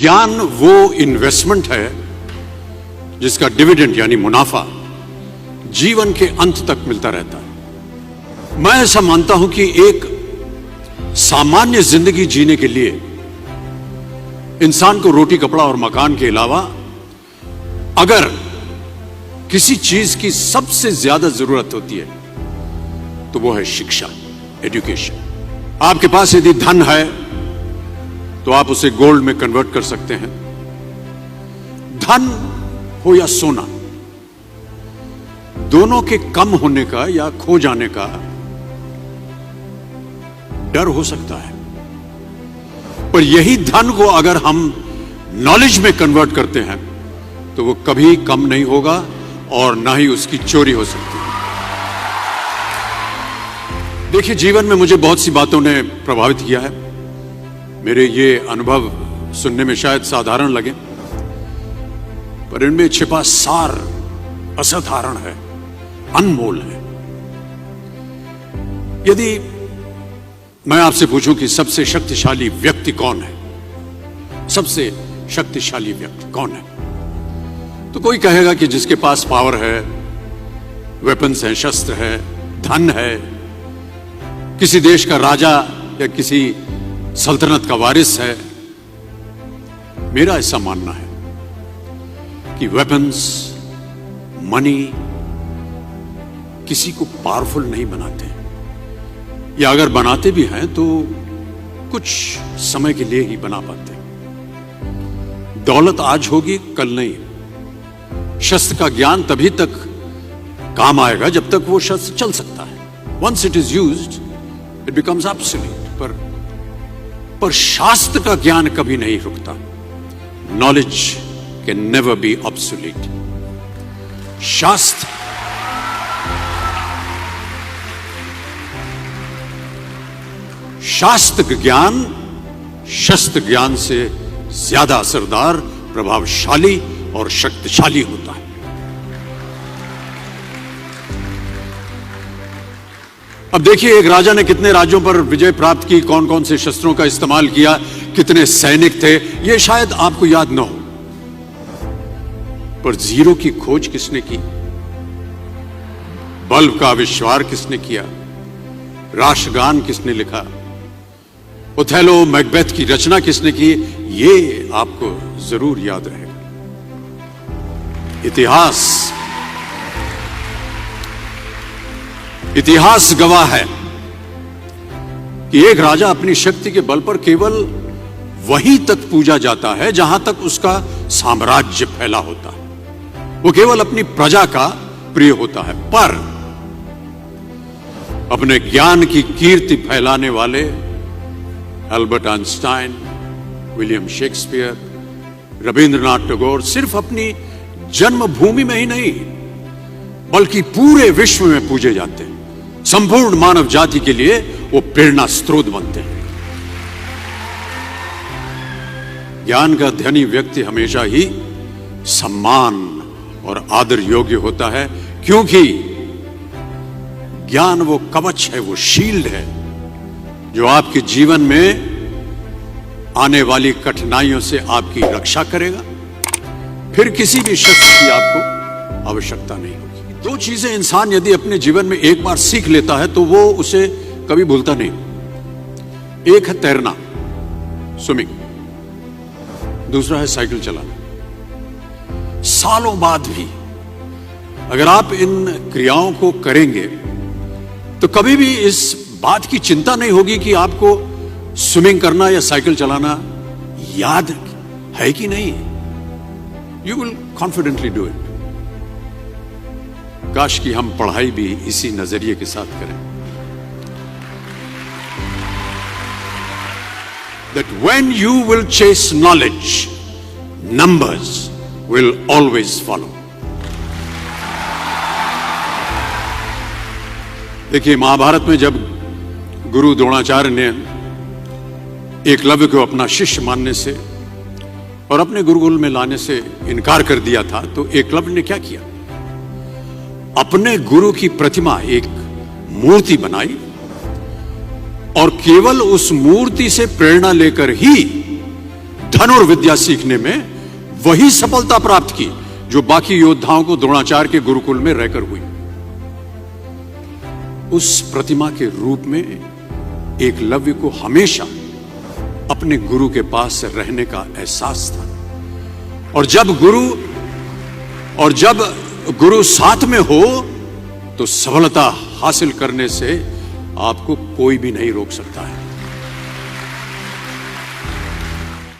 ज्ञान वो इन्वेस्टमेंट है जिसका डिविडेंड यानी मुनाफा जीवन के अंत तक मिलता रहता है। मैं ऐसा मानता हूं कि एक सामान्य जिंदगी जीने के लिए इंसान को रोटी कपड़ा और मकान के अलावा अगर किसी चीज की सबसे ज्यादा जरूरत होती है तो वो है शिक्षा, एजुकेशन। आपके पास यदि धन है तो आप उसे गोल्ड में कन्वर्ट कर सकते हैं। धन हो या सोना, दोनों के कम होने का या खो जाने का डर हो सकता है, पर यही धन को अगर हम नॉलेज में कन्वर्ट करते हैं तो वो कभी कम नहीं होगा और ना ही उसकी चोरी हो सकती है। देखिए, जीवन में मुझे बहुत सी बातों ने प्रभावित किया है। मेरे ये अनुभव सुनने में शायद साधारण लगे, पर इनमें छिपा सार असाधारण है, अनमोल है। यदि मैं आपसे पूछूं कि सबसे शक्तिशाली व्यक्ति कौन है, सबसे शक्तिशाली व्यक्ति कौन है, तो कोई कहेगा कि जिसके पास पावर है, वेपन्स हैं, शस्त्र है, धन है, किसी देश का राजा या किसी सल्तनत का वारिस है। मेरा ऐसा मानना है कि वेपन्स, मनी किसी को पावरफुल नहीं बनाते, या अगर बनाते भी हैं तो कुछ समय के लिए ही बना पाते। दौलत आज होगी, कल नहीं। शस्त्र का ज्ञान तभी तक काम आएगा जब तक वो शस्त्र चल सकता है। Once it is used it becomes obsolete. पर शास्त्र का ज्ञान कभी नहीं रुकता। Knowledge can never be obsolete. शास्त्र ज्ञान शस्त्र ज्ञान से ज्यादा असरदार, प्रभावशाली और शक्तिशाली होता है। अब देखिए, एक राजा ने कितने राज्यों पर विजय प्राप्त की, कौन कौन से शस्त्रों का इस्तेमाल किया, कितने सैनिक थे, यह शायद आपको याद न हो, पर जीरो की खोज किसने की, बल्ब का आविष्कार किसने किया, राष्ट्रगान किसने लिखा, ओथेलो मैकबेथ की रचना किसने की, ये आपको जरूर याद रहेगा। इतिहास गवाह है कि एक राजा अपनी शक्ति के बल पर केवल वहीं तक पूजा जाता है जहां तक उसका साम्राज्य फैला होता है। वो केवल अपनी प्रजा का प्रिय होता है, पर अपने ज्ञान की कीर्ति फैलाने वाले Albert Einstein, William Shakespeare, Rabindranath Tagore सिर्फ अपनी जन्मभूमि में ही नहीं बल्कि पूरे विश्व में पूजे जाते हैं। संपूर्ण मानव जाति के लिए वो प्रेरणा स्रोत बनते हैं। ज्ञान का धनी व्यक्ति हमेशा ही सम्मान और आदर योग्य होता है, क्योंकि ज्ञान वो कवच है, वो शील्ड है जो आपके जीवन में आने वाली कठिनाइयों से आपकी रक्षा करेगा। फिर किसी भी शख्स की आपको आवश्यकता नहीं होगी। दो चीजें इंसान यदि अपने जीवन में एक बार सीख लेता है तो वो उसे कभी भूलता नहीं। एक है तैरना, स्विमिंग, दूसरा है साइकिल चलाना। सालों बाद भी अगर आप इन क्रियाओं को करेंगे तो कभी भी इस बात की चिंता नहीं होगी कि आपको स्विमिंग करना या साइकिल चलाना याद है कि नहीं। You will confidently do it. काश कि हम पढ़ाई भी इसी नजरिए के साथ करें, that when you will chase knowledge, numbers will always follow. देखिए, महाभारत में जब गुरु द्रोणाचार्य ने एकलव्य को अपना शिष्य मानने से और अपने गुरुकुल में लाने से इनकार कर दिया था, तो एकलव्य ने क्या किया? अपने गुरु की प्रतिमा, एक मूर्ति बनाई और केवल उस मूर्ति से प्रेरणा लेकर ही धनुर्विद्या सीखने में वही सफलता प्राप्त की जो बाकी योद्धाओं को द्रोणाचार्य के गुरुकुल में रहकर हुई। उस प्रतिमा के रूप में एकलव्य को हमेशा अपने गुरु के पास रहने का एहसास था। और जब गुरु साथ में हो तो सफलता हासिल करने से आपको कोई भी नहीं रोक सकता है।